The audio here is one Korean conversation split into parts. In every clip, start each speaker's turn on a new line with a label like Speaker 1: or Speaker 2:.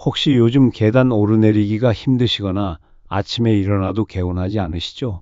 Speaker 1: 혹시 요즘 계단 오르내리기가 힘드시거나 아침에 일어나도 개운하지 않으시죠?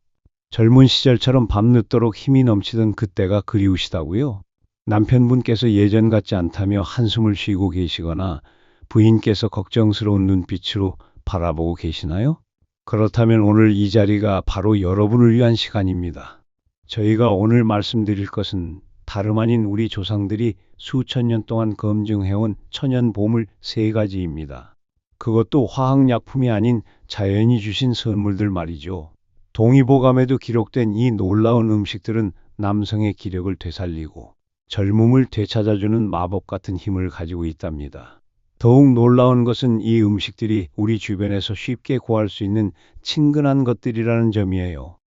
Speaker 1: 젊은 시절처럼 밤늦도록 힘이 넘치던 그때가 그리우시다고요? 남편분께서 예전 같지 않다며 한숨을 쉬고 계시거나 부인께서 걱정스러운 눈빛으로 바라보고 계시나요? 그렇다면 오늘 이 자리가 바로 여러분을 위한 시간입니다. 저희가 오늘 말씀드릴 것은 다름 아닌 우리 조상들이 수천 년 동안 검증해온 천연 보물 세 가지입니다. 그것도 화학약품이 아닌 자연이 주신 선물들 말이죠. 동의보감에도 기록된 이 놀라운 음식들은 남성의 기력을 되살리고 젊음을 되찾아주는 마법 같은 힘을 가지고 있답니다. 더욱 놀라운 것은 이 음식들이 우리 주변에서 쉽게 구할 수 있는 친근한 것들이라는 점이에요.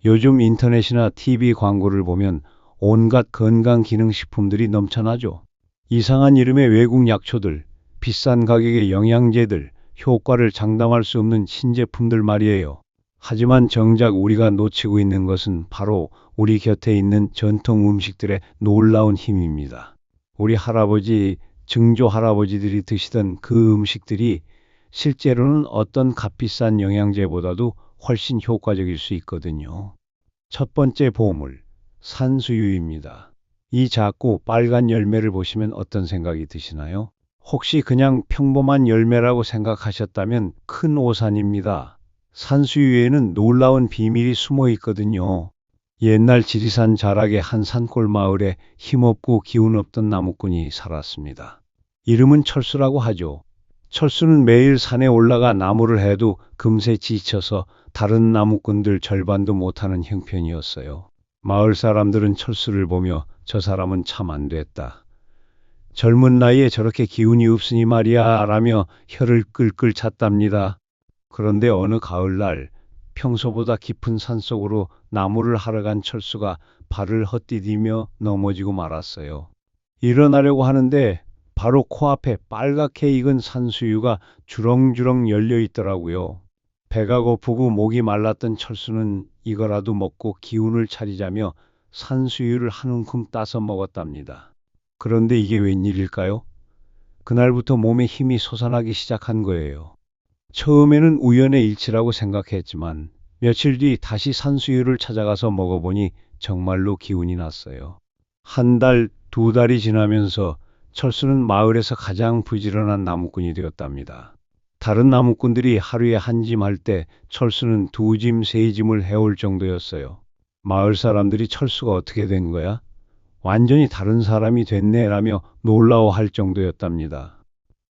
Speaker 1: 요즘 인터넷이나 TV 광고를 보면 온갖 건강기능식품들이 넘쳐나죠. 이상한 이름의 외국 약초들, 비싼 가격의 영양제들, 효과를 장담할 수 없는 신제품들 말이에요. 하지만 정작 우리가 놓치고 있는 것은 바로 우리 곁에 있는 전통 음식들의 놀라운 힘입니다. 우리 할아버지, 증조 할아버지들이 드시던 그 음식들이 실제로는 어떤 값비싼 영양제보다도 훨씬 효과적일 수 있거든요. 첫 번째 보물, 산수유입니다. 이 작고 빨간 열매를 보시면 어떤 생각이 드시나요? 혹시 그냥 평범한 열매라고 생각하셨다면 큰 오산입니다. 산수유에는 놀라운 비밀이 숨어 있거든요. 옛날 지리산 자락의 한 산골 마을에 힘없고 기운 없던 나무꾼이 살았습니다. 이름은 철수라고 하죠. 철수는 매일 산에 올라가 나무를 해도 금세 지쳐서 다른 나무꾼들 절반도 못하는 형편이었어요. 마을 사람들은 철수를 보며 저 사람은 참 안 됐다. 젊은 나이에 저렇게 기운이 없으니 말이야 라며 혀를 끌끌 찼답니다. 그런데 어느 가을날 평소보다 깊은 산속으로 나무를 하러 간 철수가 발을 헛디디며 넘어지고 말았어요. 일어나려고 하는데 바로 코앞에 빨갛게 익은 산수유가 주렁주렁 열려 있더라고요. 배가 고프고 목이 말랐던 철수는 이거라도 먹고 기운을 차리자며 산수유를 한 움큼 따서 먹었답니다. 그런데 이게 웬일일까요? 그날부터 몸에 힘이 솟아나기 시작한 거예요. 처음에는 우연의 일치라고 생각했지만 며칠 뒤 다시 산수유를 찾아가서 먹어보니 정말로 기운이 났어요. 한 달, 두 달이 지나면서 철수는 마을에서 가장 부지런한 나무꾼이 되었답니다. 다른 나무꾼들이 하루에 한 짐 할 때 철수는 두 짐, 세 짐을 해올 정도였어요. 마을 사람들이 철수가 어떻게 된 거야? 완전히 다른 사람이 됐네 라며 놀라워할 정도였답니다.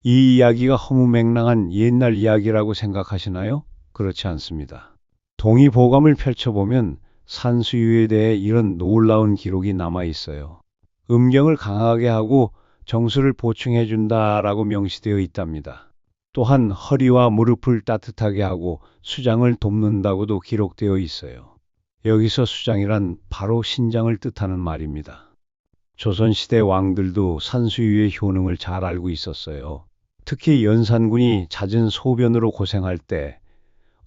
Speaker 1: 이 이야기가 허무맹랑한 옛날 이야기라고 생각하시나요? 그렇지 않습니다. 동의보감을 펼쳐보면 산수유에 대해 이런 놀라운 기록이 남아 있어요. 음경을 강하게 하고 정수를 보충해준다라고 명시되어 있답니다. 또한 허리와 무릎을 따뜻하게 하고 수장을 돕는다고도 기록되어 있어요. 여기서 수장이란 바로 신장을 뜻하는 말입니다. 조선시대 왕들도 산수유의 효능을 잘 알고 있었어요. 특히 연산군이 잦은 소변으로 고생할 때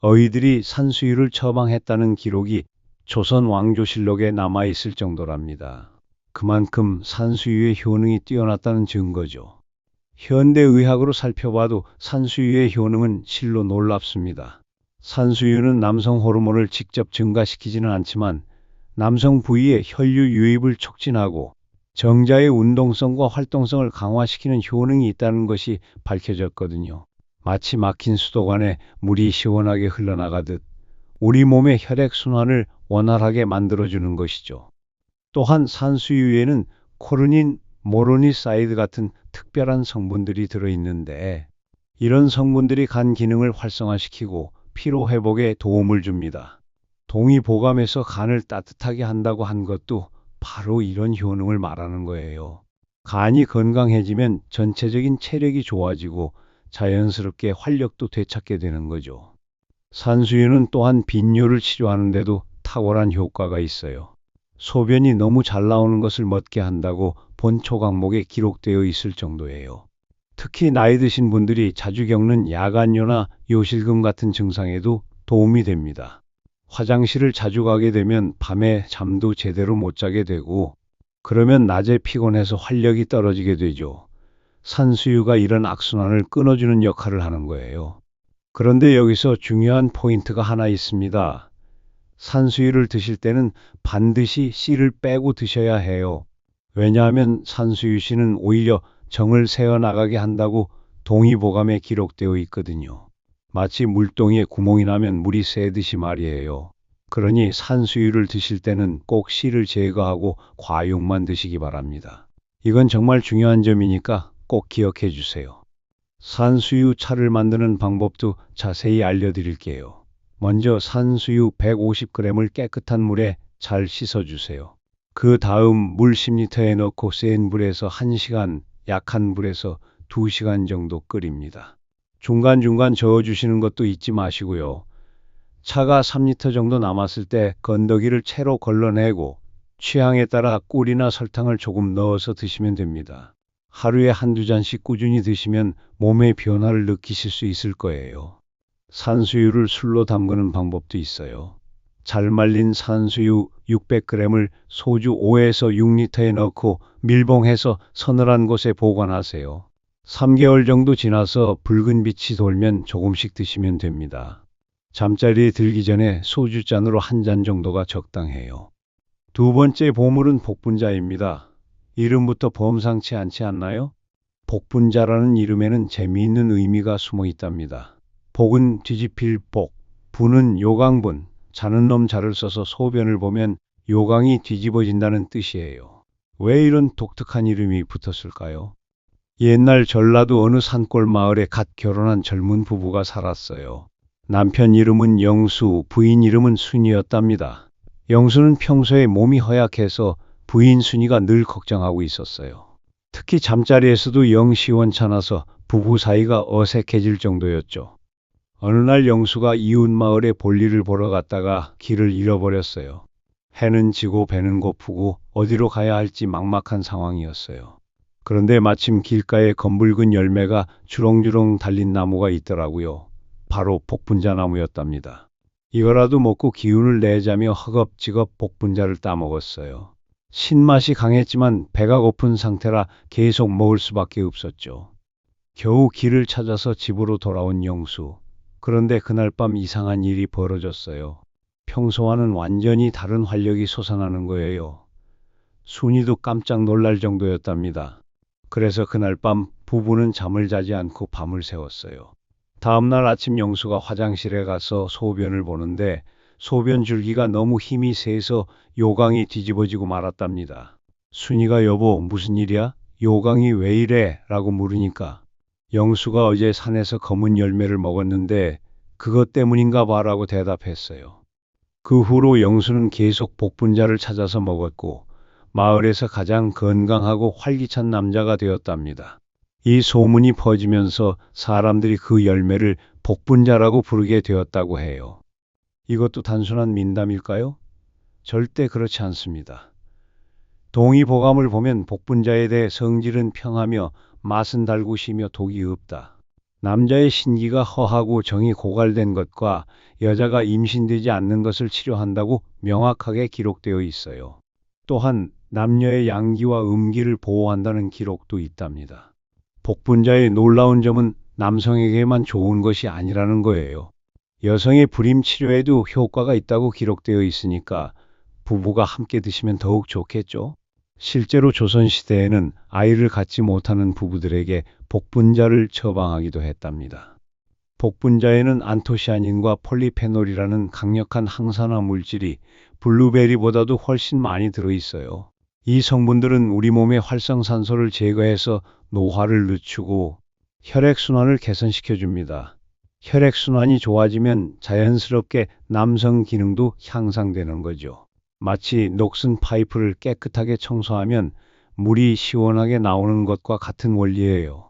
Speaker 1: 어이들이 산수유를 처방했다는 기록이 조선 왕조실록에 남아 있을 정도랍니다. 그만큼 산수유의 효능이 뛰어났다는 증거죠. 현대의학으로 살펴봐도 산수유의 효능은 실로 놀랍습니다. 산수유는 남성 호르몬을 직접 증가시키지는 않지만 남성 부위의 혈류 유입을 촉진하고 정자의 운동성과 활동성을 강화시키는 효능이 있다는 것이 밝혀졌거든요. 마치 막힌 수도관에 물이 시원하게 흘러나가듯 우리 몸의 혈액순환을 원활하게 만들어주는 것이죠. 또한 산수유에는 코르닌, 모로니사이드 같은 특별한 성분들이 들어있는데 이런 성분들이 간 기능을 활성화시키고 피로 회복에 도움을 줍니다. 동의보감에서 간을 따뜻하게 한다고 한 것도 바로 이런 효능을 말하는 거예요. 간이 건강해지면 전체적인 체력이 좋아지고 자연스럽게 활력도 되찾게 되는 거죠. 산수유는 또한 빈뇨를 치료하는 데도 탁월한 효과가 있어요. 소변이 너무 잘 나오는 것을 멎게 한다고 본초 강목에 기록되어 있을 정도예요. 특히 나이 드신 분들이 자주 겪는 야간뇨나 요실금 같은 증상에도 도움이 됩니다. 화장실을 자주 가게 되면 밤에 잠도 제대로 못 자게 되고 그러면 낮에 피곤해서 활력이 떨어지게 되죠. 산수유가 이런 악순환을 끊어주는 역할을 하는 거예요. 그런데 여기서 중요한 포인트가 하나 있습니다. 산수유를 드실 때는 반드시 씨를 빼고 드셔야 해요. 왜냐하면 산수유 씨는 오히려 정을 새어나가게 한다고 동의보감에 기록되어 있거든요. 마치 물동이에 구멍이 나면 물이 새듯이 말이에요. 그러니 산수유를 드실 때는 꼭 씨를 제거하고 과육만 드시기 바랍니다. 이건 정말 중요한 점이니까 꼭 기억해 주세요. 산수유 차를 만드는 방법도 자세히 알려드릴게요. 먼저 산수유 150g을 깨끗한 물에 잘 씻어주세요. 그 다음 물 10리터에 넣고 센 불에서 1시간, 약한 불에서 2시간 정도 끓입니다. 중간중간 저어주시는 것도 잊지 마시고요. 차가 3리터 정도 남았을 때 건더기를 채로 걸러내고 취향에 따라 꿀이나 설탕을 조금 넣어서 드시면 됩니다. 하루에 한두 잔씩 꾸준히 드시면 몸의 변화를 느끼실 수 있을 거예요. 산수유를 술로 담그는 방법도 있어요. 잘 말린 산수유 600g을 소주 5에서 6리터에 넣고 밀봉해서 서늘한 곳에 보관하세요. 3개월 정도 지나서 붉은 빛이 돌면 조금씩 드시면 됩니다. 잠자리에 들기 전에 소주잔으로 한 잔 정도가 적당해요. 두 번째 보물은 복분자입니다. 이름부터 범상치 않지 않나요? 복분자라는 이름에는 재미있는 의미가 숨어 있답니다. 복은 뒤집힐 복, 분은 요강분, 자는 놈 자를 써서 소변을 보면 요강이 뒤집어진다는 뜻이에요. 왜 이런 독특한 이름이 붙었을까요? 옛날 전라도 어느 산골 마을에 갓 결혼한 젊은 부부가 살았어요. 남편 이름은 영수, 부인 이름은 순이었답니다. 영수는 평소에 몸이 허약해서 부인 순이가 늘 걱정하고 있었어요. 특히 잠자리에서도 영 시원찮아서 부부 사이가 어색해질 정도였죠. 어느 날 영수가 이웃 마을에 볼일을 보러 갔다가 길을 잃어버렸어요. 해는 지고 배는 고프고 어디로 가야 할지 막막한 상황이었어요. 그런데 마침 길가에 검붉은 열매가 주렁주렁 달린 나무가 있더라고요. 바로 복분자 나무였답니다. 이거라도 먹고 기운을 내자며 허겁지겁 복분자를 따먹었어요. 신맛이 강했지만 배가 고픈 상태라 계속 먹을 수밖에 없었죠. 겨우 길을 찾아서 집으로 돌아온 영수. 그런데 그날 밤 이상한 일이 벌어졌어요. 평소와는 완전히 다른 활력이 솟아나는 거예요. 순이도 깜짝 놀랄 정도였답니다. 그래서 그날 밤 부부는 잠을 자지 않고 밤을 새웠어요. 다음날 아침 영수가 화장실에 가서 소변을 보는데 소변 줄기가 너무 힘이 세서 요강이 뒤집어지고 말았답니다. 순이가 여보 무슨 일이야? 요강이 왜 이래? 라고 물으니까 영수가 어제 산에서 검은 열매를 먹었는데 그것 때문인가 봐 라고 대답했어요. 그 후로 영수는 계속 복분자를 찾아서 먹었고 마을에서 가장 건강하고 활기찬 남자가 되었답니다. 이 소문이 퍼지면서 사람들이 그 열매를 복분자라고 부르게 되었다고 해요. 이것도 단순한 민담일까요? 절대 그렇지 않습니다. 동의보감을 보면 복분자에 대해 성질은 평하며 맛은 달고 시며 독이 없다. 남자의 신기가 허하고 정이 고갈된 것과 여자가 임신되지 않는 것을 치료한다고 명확하게 기록되어 있어요. 또한 남녀의 양기와 음기를 보호한다는 기록도 있답니다. 복분자의 놀라운 점은 남성에게만 좋은 것이 아니라는 거예요. 여성의 불임 치료에도 효과가 있다고 기록되어 있으니까 부부가 함께 드시면 더욱 좋겠죠? 실제로 조선시대에는 아이를 갖지 못하는 부부들에게 복분자를 처방하기도 했답니다. 복분자에는 안토시아닌과 폴리페놀이라는 강력한 항산화 물질이 블루베리보다도 훨씬 많이 들어있어요. 이 성분들은 우리 몸의 활성산소를 제거해서 노화를 늦추고 혈액순환을 개선시켜줍니다. 혈액순환이 좋아지면 자연스럽게 남성 기능도 향상되는 거죠. 마치 녹슨 파이프를 깨끗하게 청소하면 물이 시원하게 나오는 것과 같은 원리예요.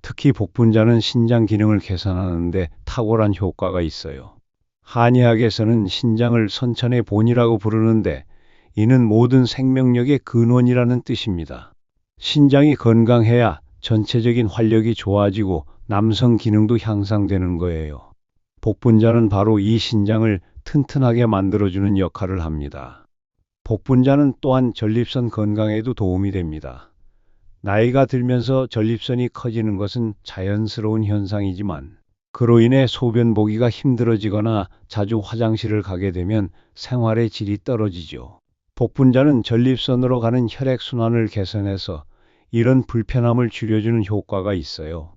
Speaker 1: 특히 복분자는 신장 기능을 개선하는데 탁월한 효과가 있어요. 한의학에서는 신장을 선천의 본이라고 부르는데 이는 모든 생명력의 근원이라는 뜻입니다. 신장이 건강해야 전체적인 활력이 좋아지고 남성 기능도 향상되는 거예요. 복분자는 바로 이 신장을 튼튼하게 만들어주는 역할을 합니다. 복분자는 또한 전립선 건강에도 도움이 됩니다. 나이가 들면서 전립선이 커지는 것은 자연스러운 현상이지만 그로 인해 소변 보기가 힘들어지거나 자주 화장실을 가게 되면 생활의 질이 떨어지죠. 복분자는 전립선으로 가는 혈액순환을 개선해서 이런 불편함을 줄여주는 효과가 있어요.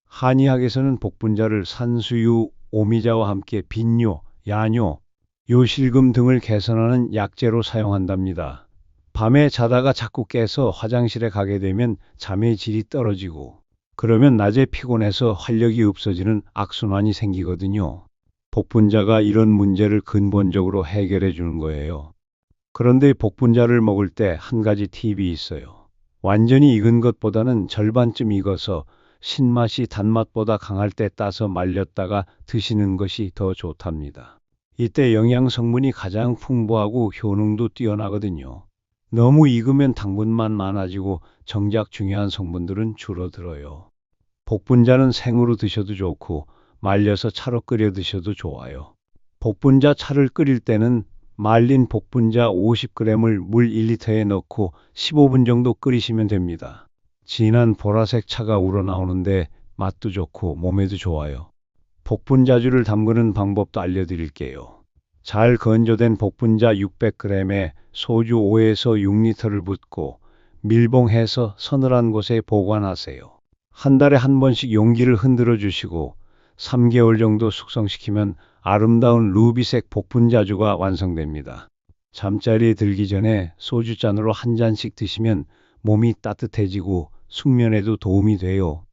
Speaker 1: 한의학에서는 복분자를 산수유, 오미자와 함께 빈뇨, 야뇨, 요실금 등을 개선하는 약재로 사용한답니다. 밤에 자다가 자꾸 깨서 화장실에 가게 되면 잠의 질이 떨어지고 그러면 낮에 피곤해서 활력이 없어지는 악순환이 생기거든요. 복분자가 이런 문제를 근본적으로 해결해 주는 거예요. 그런데 복분자를 먹을 때 한 가지 팁이 있어요. 완전히 익은 것보다는 절반쯤 익어서 신맛이 단맛보다 강할 때 따서 말렸다가 드시는 것이 더 좋답니다. 이때 영양 성분이 가장 풍부하고 효능도 뛰어나거든요. 너무 익으면 당분만 많아지고 정작 중요한 성분들은 줄어들어요. 복분자는 생으로 드셔도 좋고 말려서 차로 끓여 드셔도 좋아요. 복분자 차를 끓일 때는 말린 복분자 50g을 물 1리터에 넣고 15분 정도 끓이시면 됩니다. 진한 보라색 차가 우러나오는데 맛도 좋고 몸에도 좋아요. 복분자주를 담그는 방법도 알려드릴게요. 잘 건조된 복분자 600g에 소주 5에서 6리터를 붓고 밀봉해서 서늘한 곳에 보관하세요. 한 달에 한 번씩 용기를 흔들어 주시고 3개월 정도 숙성시키면 아름다운 루비색 복분자주가 완성됩니다. 잠자리에 들기 전에 소주잔으로 한 잔씩 드시면 몸이 따뜻해지고 숙면에도 도움이 돼요.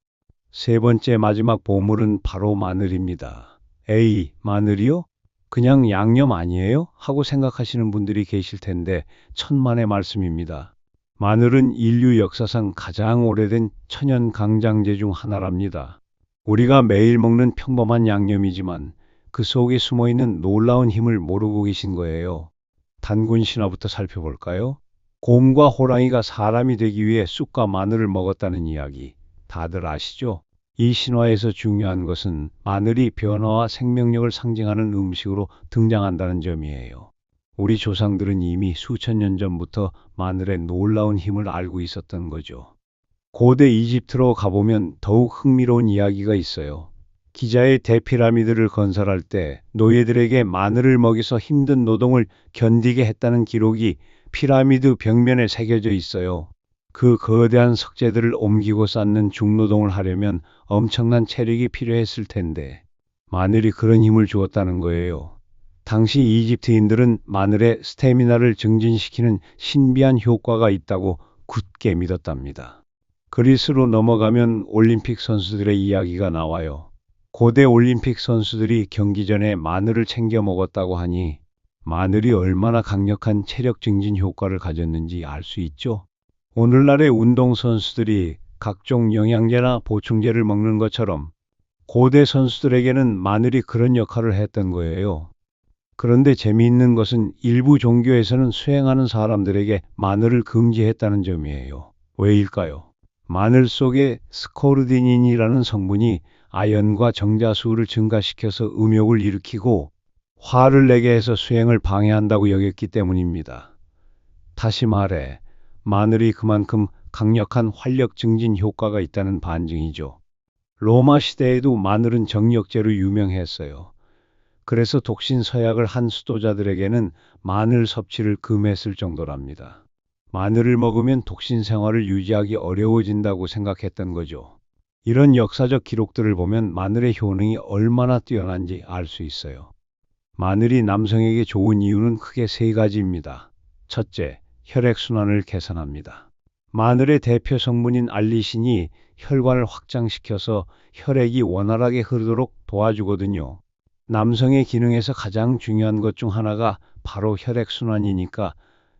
Speaker 1: 세 번째 마지막 보물은 바로 마늘입니다. 에이, 마늘이요? 그냥 양념 아니에요? 하고 생각하시는 분들이 계실 텐데 천만의 말씀입니다. 마늘은 인류 역사상 가장 오래된 천연 강장제 중 하나랍니다. 우리가 매일 먹는 평범한 양념이지만 그 속에 숨어있는 놀라운 힘을 모르고 계신 거예요. 단군 신화부터 살펴볼까요? 곰과 호랑이가 사람이 되기 위해 쑥과 마늘을 먹었다는 이야기 다들 아시죠? 이 신화에서 중요한 것은 마늘이 변화와 생명력을 상징하는 음식으로 등장한다는 점이에요. 우리 조상들은 이미 수천 년 전부터 마늘의 놀라운 힘을 알고 있었던 거죠. 고대 이집트로 가보면 더욱 흥미로운 이야기가 있어요. 기자의 대피라미드를 건설할 때 노예들에게 마늘을 먹여서 힘든 노동을 견디게 했다는 기록이 피라미드 벽면에 새겨져 있어요. 그 거대한 석재들을 옮기고 쌓는 중노동을 하려면 엄청난 체력이 필요했을 텐데 마늘이 그런 힘을 주었다는 거예요. 당시 이집트인들은 마늘의 스태미나를 증진시키는 신비한 효과가 있다고 굳게 믿었답니다. 그리스로 넘어가면 올림픽 선수들의 이야기가 나와요. 고대 올림픽 선수들이 경기 전에 마늘을 챙겨 먹었다고 하니 마늘이 얼마나 강력한 체력 증진 효과를 가졌는지 알 수 있죠. 오늘날의 운동선수들이 각종 영양제나 보충제를 먹는 것처럼 고대 선수들에게는 마늘이 그런 역할을 했던 거예요. 그런데 재미있는 것은 일부 종교에서는 수행하는 사람들에게 마늘을 금지했다는 점이에요. 왜일까요? 마늘 속에 스코르디닌이라는 성분이 아연과 정자수를 증가시켜서 음욕을 일으키고 화를 내게 해서 수행을 방해한다고 여겼기 때문입니다. 다시 말해 마늘이 그만큼 강력한 활력 증진 효과가 있다는 반증이죠. 로마 시대에도 마늘은 정력제로 유명했어요. 그래서 독신 서약을 한 수도자들에게는 마늘 섭취를 금했을 정도랍니다. 마늘을 먹으면 독신 생활을 유지하기 어려워진다고 생각했던 거죠. 이런 역사적 기록들을 보면 마늘의 효능이 얼마나 뛰어난지 알 수 있어요. 마늘이 남성에게 좋은 이유는 크게 세 가지입니다. 첫째, 혈액순환을 개선합니다. 마늘의 대표 성분인 알리신이 혈관을 확장시켜서 혈액이 원활하게 흐르도록 도와주거든요. 남성의 기능에서 가장 중요한 것 중 하나가 바로 혈액순환이니까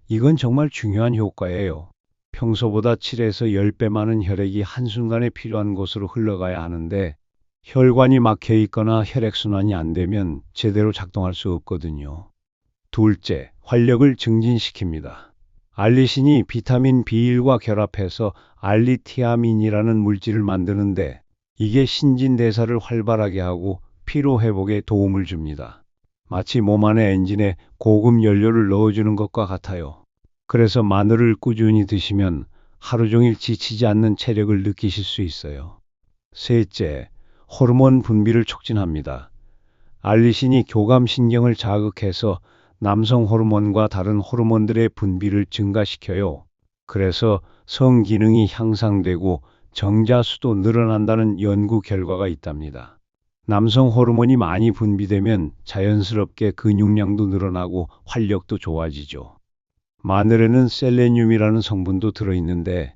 Speaker 1: 이건 정말 중요한 효과예요. 평소보다 7에서 10배 많은 혈액이 한순간에 필요한 곳으로 흘러가야 하는데 혈관이 막혀 있거나 혈액순환이 안 되면 제대로 작동할 수 없거든요. 둘째, 활력을 증진시킵니다. 알리신이 비타민 B1과 결합해서 알리티아민이라는 물질을 만드는데 이게 신진대사를 활발하게 하고 피로 회복에 도움을 줍니다. 마치 몸 안의 엔진에 고급 연료를 넣어주는 것과 같아요. 그래서 마늘을 꾸준히 드시면 하루 종일 지치지 않는 체력을 느끼실 수 있어요. 셋째, 호르몬 분비를 촉진합니다. 알리신이 교감신경을 자극해서 남성 호르몬과 다른 호르몬들의 분비를 증가시켜요. 그래서 성기능이 향상되고 정자수도 늘어난다는 연구 결과가 있답니다. 남성 호르몬이 많이 분비되면 자연스럽게 근육량도 늘어나고 활력도 좋아지죠. 마늘에는 셀레늄이라는 성분도 들어있는데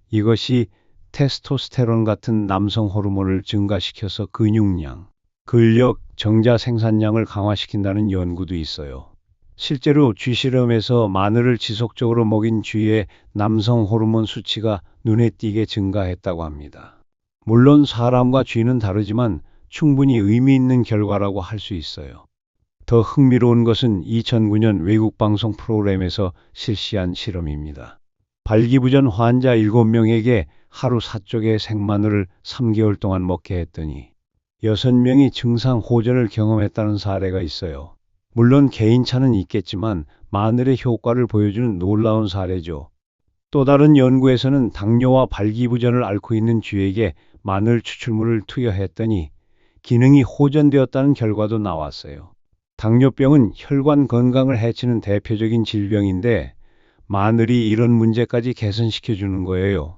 Speaker 1: 이것이 테스토스테론 같은 남성 호르몬을 증가시켜서 근육량, 근력, 정자 생산량을 강화시킨다는 연구도 있어요. 실제로 쥐실험에서 마늘을 지속적으로 먹인 쥐의 남성 호르몬 수치가 눈에 띄게 증가했다고 합니다. 물론 사람과 쥐는 다르지만 충분히 의미 있는 결과라고 할 수 있어요. 더 흥미로운 것은 2009년 외국 방송 프로그램에서 실시한 실험입니다. 발기부전 환자 7명에게 하루 4쪽의 생마늘을 3개월 동안 먹게 했더니 6명이 증상 호전을 경험했다는 사례가 있어요. 물론 개인차는 있겠지만 마늘의 효과를 보여주는 놀라운 사례죠. 또 다른 연구에서는 당뇨와 발기부전을 앓고 있는 쥐에게 마늘 추출물을 투여했더니 기능이 호전되었다는 결과도 나왔어요. 당뇨병은 혈관 건강을 해치는 대표적인 질병인데 마늘이 이런 문제까지 개선시켜주는 거예요.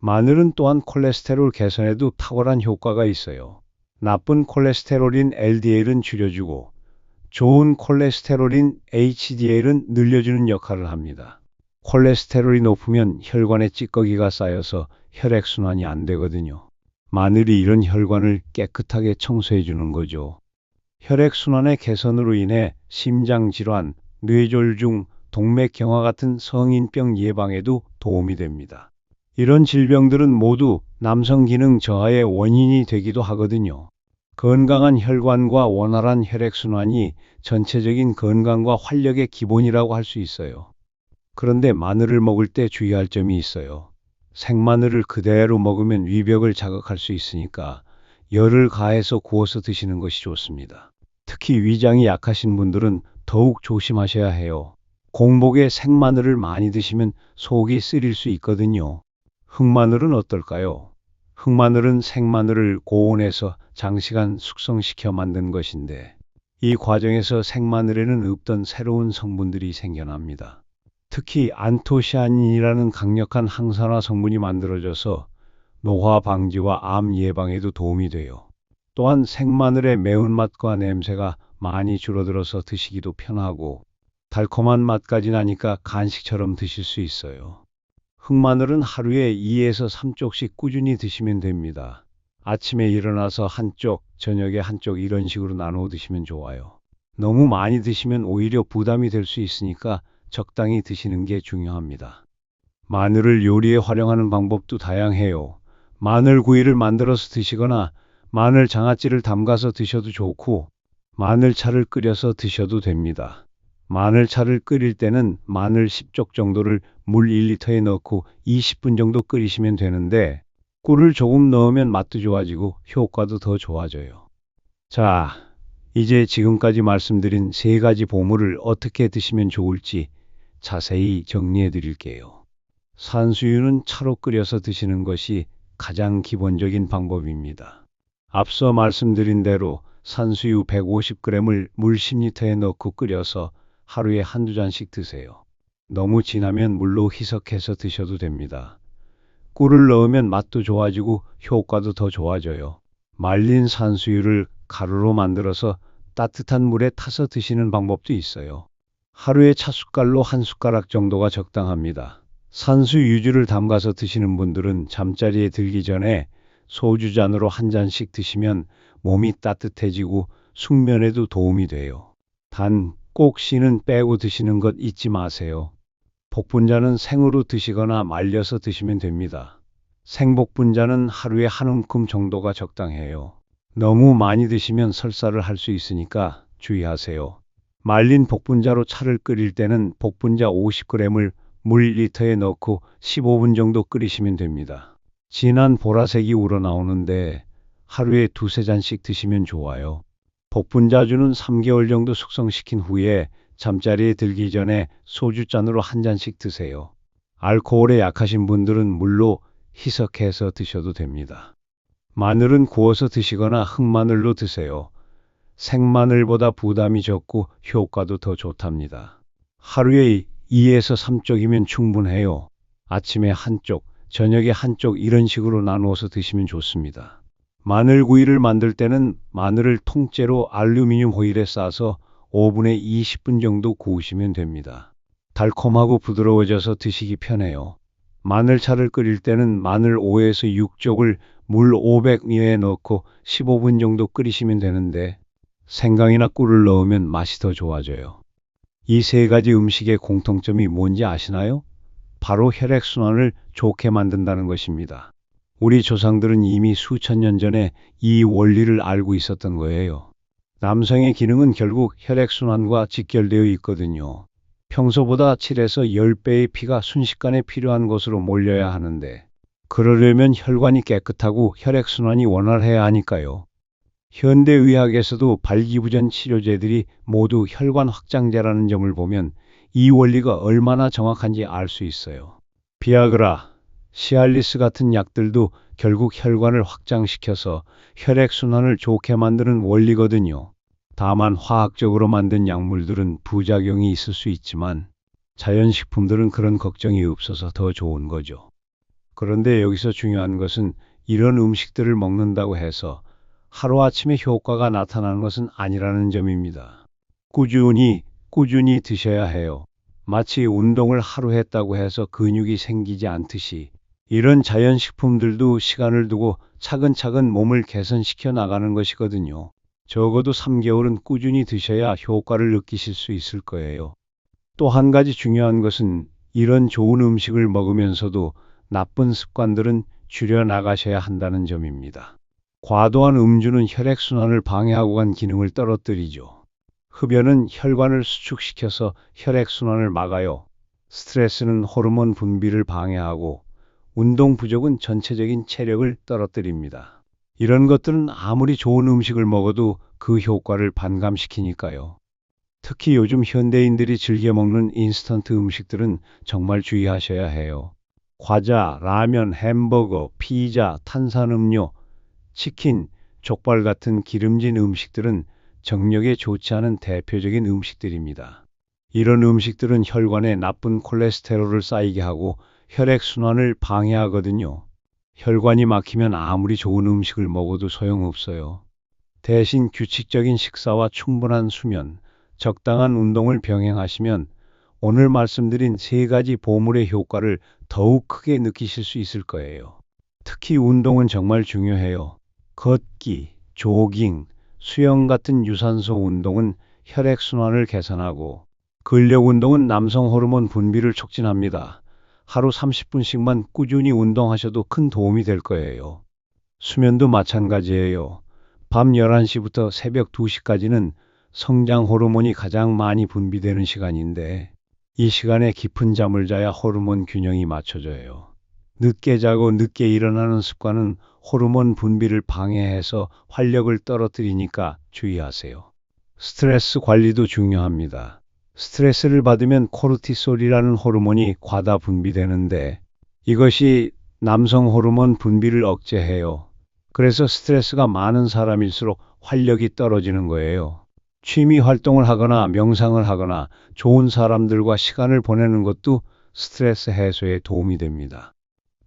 Speaker 1: 마늘은 또한 콜레스테롤 개선에도 탁월한 효과가 있어요. 나쁜 콜레스테롤인 LDL은 줄여주고 좋은 콜레스테롤인 HDL은 늘려주는 역할을 합니다. 콜레스테롤이 높으면 혈관에 찌꺼기가 쌓여서 혈액순환이 안 되거든요. 마늘이 이런 혈관을 깨끗하게 청소해 주는 거죠. 혈액순환의 개선으로 인해 심장질환, 뇌졸중, 동맥경화 같은 성인병 예방에도 도움이 됩니다. 이런 질병들은 모두 남성 기능 저하의 원인이 되기도 하거든요. 건강한 혈관과 원활한 혈액순환이 전체적인 건강과 활력의 기본이라고 할 수 있어요. 그런데 마늘을 먹을 때 주의할 점이 있어요. 생마늘을 그대로 먹으면 위벽을 자극할 수 있으니까 열을 가해서 구워서 드시는 것이 좋습니다. 특히 위장이 약하신 분들은 더욱 조심하셔야 해요. 공복에 생마늘을 많이 드시면 속이 쓰릴 수 있거든요. 흑마늘은 어떨까요? 흑마늘은 생마늘을 고온에서 장시간 숙성시켜 만든 것인데 이 과정에서 생마늘에는 없던 새로운 성분들이 생겨납니다. 특히 안토시아닌이라는 강력한 항산화 성분이 만들어져서 노화 방지와 암 예방에도 도움이 돼요. 또한 생마늘의 매운맛과 냄새가 많이 줄어들어서 드시기도 편하고 달콤한 맛까지 나니까 간식처럼 드실 수 있어요. 흑마늘은 하루에 2에서 3쪽씩 꾸준히 드시면 됩니다. 아침에 일어나서 한쪽, 저녁에 한쪽 이런 식으로 나누어 드시면 좋아요. 너무 많이 드시면 오히려 부담이 될 수 있으니까 적당히 드시는 게 중요합니다. 마늘을 요리에 활용하는 방법도 다양해요. 마늘구이를 만들어서 드시거나 마늘 장아찌를 담가서 드셔도 좋고 마늘차를 끓여서 드셔도 됩니다. 마늘차를 끓일 때는 마늘 10쪽 정도를 물 1리터에 넣고 20분 정도 끓이시면 되는데 꿀을 조금 넣으면 맛도 좋아지고 효과도 더 좋아져요. 자, 이제 지금까지 말씀드린 3가지 보물을 어떻게 드시면 좋을지 자세히 정리해 드릴게요. 산수유는 차로 끓여서 드시는 것이 가장 기본적인 방법입니다. 앞서 말씀드린 대로 산수유 150g을 물 10리터에 넣고 끓여서 하루에 한두 잔씩 드세요. 너무 진하면 물로 희석해서 드셔도 됩니다. 꿀을 넣으면 맛도 좋아지고 효과도 더 좋아져요. 말린 산수유를 가루로 만들어서 따뜻한 물에 타서 드시는 방법도 있어요. 하루에 차숟갈로 한 숟가락 정도가 적당합니다. 산수유주를 담가서 드시는 분들은 잠자리에 들기 전에 소주잔으로 한 잔씩 드시면 몸이 따뜻해지고 숙면에도 도움이 돼요. 단, 꼭 씨는 빼고 드시는 것 잊지 마세요. 복분자는 생으로 드시거나 말려서 드시면 됩니다. 생복분자는 하루에 한 움큼 정도가 적당해요. 너무 많이 드시면 설사를 할 수 있으니까 주의하세요. 말린 복분자로 차를 끓일 때는 복분자 50g을 물 1리터에 넣고 15분 정도 끓이시면 됩니다. 진한 보라색이 우러나오는데 하루에 2~3잔씩 드시면 좋아요. 복분자주는 3개월 정도 숙성시킨 후에 잠자리에 들기 전에 소주잔으로 한 잔씩 드세요. 알코올에 약하신 분들은 물로 희석해서 드셔도 됩니다. 마늘은 구워서 드시거나 흑마늘로 드세요. 생마늘보다 부담이 적고 효과도 더 좋답니다. 하루에 2에서 3쪽이면 충분해요. 아침에 한쪽, 저녁에 한쪽 이런 식으로 나누어서 드시면 좋습니다. 마늘구이를 만들 때는 마늘을 통째로 알루미늄 호일에 싸서 오븐에 20분 정도 구우시면 됩니다. 달콤하고 부드러워져서 드시기 편해요. 마늘차를 끓일 때는 마늘 5에서 6쪽을 물 500ml에 넣고 15분 정도 끓이시면 되는데 생강이나 꿀을 넣으면 맛이 더 좋아져요. 이 세 가지 음식의 공통점이 뭔지 아시나요? 바로 혈액순환을 좋게 만든다는 것입니다. 우리 조상들은 이미 수천 년 전에 이 원리를 알고 있었던 거예요. 남성의 기능은 결국 혈액순환과 직결되어 있거든요. 평소보다 7에서 10배의 피가 순식간에 필요한 곳으로 몰려야 하는데 그러려면 혈관이 깨끗하고 혈액순환이 원활해야 하니까요. 현대의학에서도 발기부전 치료제들이 모두 혈관 확장제라는 점을 보면 이 원리가 얼마나 정확한지 알 수 있어요. 비아그라, 시알리스 같은 약들도 결국 혈관을 확장시켜서 혈액순환을 좋게 만드는 원리거든요. 다만 화학적으로 만든 약물들은 부작용이 있을 수 있지만 자연식품들은 그런 걱정이 없어서 더 좋은 거죠. 그런데 여기서 중요한 것은 이런 음식들을 먹는다고 해서 하루아침에 효과가 나타나는 것은 아니라는 점입니다. 꾸준히 드셔야 해요. 마치 운동을 하루 했다고 해서 근육이 생기지 않듯이 이런 자연식품들도 시간을 두고 차근차근 몸을 개선시켜 나가는 것이거든요. 적어도 3개월은 꾸준히 드셔야 효과를 느끼실 수 있을 거예요. 또 한 가지 중요한 것은 이런 좋은 음식을 먹으면서도 나쁜 습관들은 줄여 나가셔야 한다는 점입니다. 과도한 음주는 혈액순환을 방해하고 간 기능을 떨어뜨리죠. 흡연은 혈관을 수축시켜서 혈액순환을 막아요. 스트레스는 호르몬 분비를 방해하고 운동 부족은 전체적인 체력을 떨어뜨립니다. 이런 것들은 아무리 좋은 음식을 먹어도 그 효과를 반감시키니까요. 특히 요즘 현대인들이 즐겨 먹는 인스턴트 음식들은 정말 주의하셔야 해요. 과자, 라면, 햄버거, 피자, 탄산음료, 치킨, 족발 같은 기름진 음식들은 정력에 좋지 않은 대표적인 음식들입니다. 이런 음식들은 혈관에 나쁜 콜레스테롤을 쌓이게 하고 혈액순환을 방해하거든요. 혈관이 막히면 아무리 좋은 음식을 먹어도 소용없어요. 대신 규칙적인 식사와 충분한 수면, 적당한 운동을 병행하시면 오늘 말씀드린 세 가지 보물의 효과를 더욱 크게 느끼실 수 있을 거예요. 특히 운동은 정말 중요해요. 걷기, 조깅, 수영 같은 유산소 운동은 혈액순환을 개선하고 근력 운동은 남성 호르몬 분비를 촉진합니다. 하루 30분씩만 꾸준히 운동하셔도 큰 도움이 될 거예요. 수면도 마찬가지예요. 밤 11시부터 새벽 2시까지는 성장 호르몬이 가장 많이 분비되는 시간인데 이 시간에 깊은 잠을 자야 호르몬 균형이 맞춰져요. 늦게 자고 늦게 일어나는 습관은 호르몬 분비를 방해해서 활력을 떨어뜨리니까 주의하세요. 스트레스 관리도 중요합니다. 스트레스를 받으면 코르티솔이라는 호르몬이 과다 분비되는데 이것이 남성 호르몬 분비를 억제해요. 그래서 스트레스가 많은 사람일수록 활력이 떨어지는 거예요. 취미 활동을 하거나 명상을 하거나 좋은 사람들과 시간을 보내는 것도 스트레스 해소에 도움이 됩니다.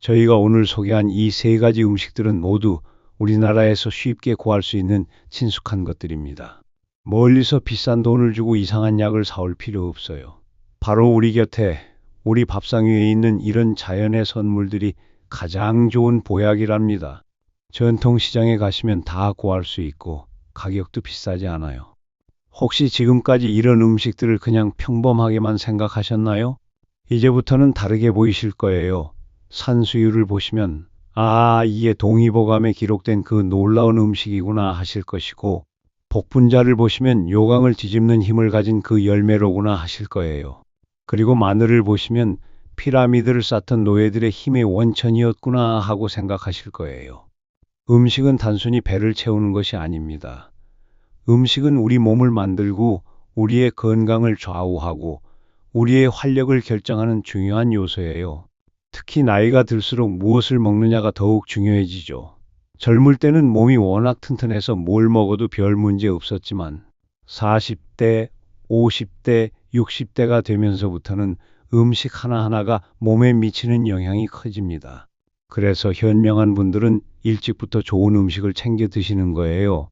Speaker 1: 저희가 오늘 소개한 이 세 가지 음식들은 모두 우리나라에서 쉽게 구할 수 있는 친숙한 것들입니다. 멀리서 비싼 돈을 주고 이상한 약을 사올 필요 없어요. 바로 우리 곁에, 우리 밥상 위에 있는 이런 자연의 선물들이 가장 좋은 보약이랍니다. 전통시장에 가시면 다 구할 수 있고 가격도 비싸지 않아요. 혹시 지금까지 이런 음식들을 그냥 평범하게만 생각하셨나요? 이제부터는 다르게 보이실 거예요. 산수유를 보시면 이게 동의보감에 기록된 그 놀라운 음식이구나 하실 것이고 복분자를 보시면 요강을 뒤집는 힘을 가진 그 열매로구나 하실 거예요. 그리고 마늘을 보시면 피라미드를 쌓던 노예들의 힘의 원천이었구나 하고 생각하실 거예요. 음식은 단순히 배를 채우는 것이 아닙니다. 음식은 우리 몸을 만들고 우리의 건강을 좌우하고 우리의 활력을 결정하는 중요한 요소예요. 특히 나이가 들수록 무엇을 먹느냐가 더욱 중요해지죠. 젊을 때는 몸이 워낙 튼튼해서 뭘 먹어도 별 문제 없었지만 40대, 50대, 60대가 되면서부터는 음식 하나하나가 몸에 미치는 영향이 커집니다. 그래서 현명한 분들은 일찍부터 좋은 음식을 챙겨 드시는 거예요.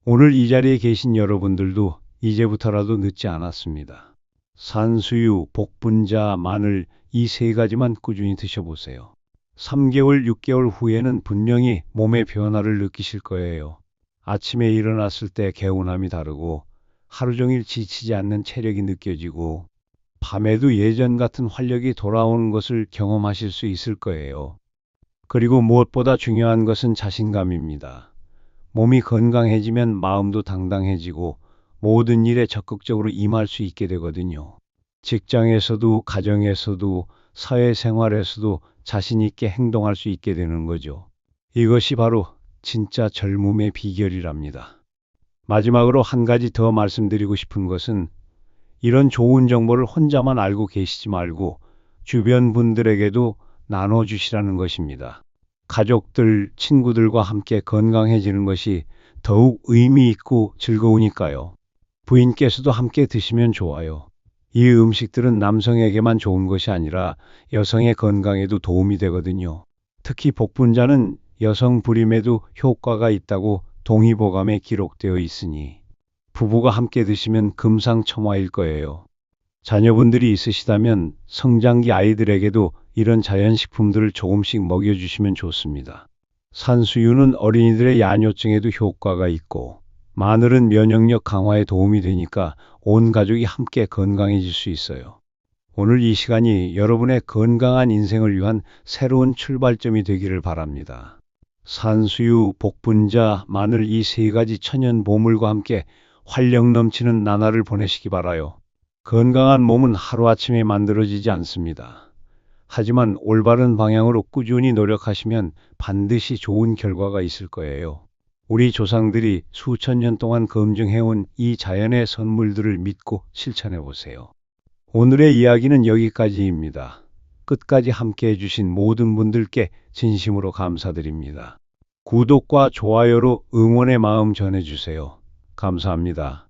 Speaker 1: 오늘 이 자리에 계신 여러분들도 이제부터라도 늦지 않았습니다. 산수유, 복분자, 마늘 이 세 가지만 꾸준히 드셔보세요. 3개월, 6개월 후에는 분명히 몸의 변화를 느끼실 거예요. 아침에 일어났을 때 개운함이 다르고 하루 종일 지치지 않는 체력이 느껴지고 밤에도 예전 같은 활력이 돌아오는 것을 경험하실 수 있을 거예요. 그리고 무엇보다 중요한 것은 자신감입니다. 몸이 건강해지면 마음도 당당해지고 모든 일에 적극적으로 임할 수 있게 되거든요. 직장에서도, 가정에서도, 사회생활에서도 자신 있게 행동할 수 있게 되는 거죠. 이것이 바로 진짜 젊음의 비결이랍니다. 마지막으로 한 가지 더 말씀드리고 싶은 것은 이런 좋은 정보를 혼자만 알고 계시지 말고 주변 분들에게도 나눠주시라는 것입니다. 가족들, 친구들과 함께 건강해지는 것이 더욱 의미 있고 즐거우니까요. 부인께서도 함께 드시면 좋아요. 이 음식들은 남성에게만 좋은 것이 아니라 여성의 건강에도 도움이 되거든요. 특히 복분자는 여성 불임에도 효과가 있다고 동의보감에 기록되어 있으니 부부가 함께 드시면 금상첨화일 거예요. 자녀분들이 있으시다면 성장기 아이들에게도 이런 자연식품들을 조금씩 먹여주시면 좋습니다. 산수유는 어린이들의 야뇨증에도 효과가 있고 마늘은 면역력 강화에 도움이 되니까 온 가족이 함께 건강해질 수 있어요. 오늘 이 시간이 여러분의 건강한 인생을 위한 새로운 출발점이 되기를 바랍니다. 산수유, 복분자, 마늘 이 세 가지 천연 보물과 함께 활력 넘치는 나날을 보내시기 바라요. 건강한 몸은 하루아침에 만들어지지 않습니다. 하지만 올바른 방향으로 꾸준히 노력하시면 반드시 좋은 결과가 있을 거예요. 우리 조상들이 수천 년 동안 검증해온 이 자연의 선물들을 믿고 실천해 보세요. 오늘의 이야기는 여기까지입니다. 끝까지 함께 해주신 모든 분들께 진심으로 감사드립니다. 구독과 좋아요로 응원의 마음 전해주세요. 감사합니다.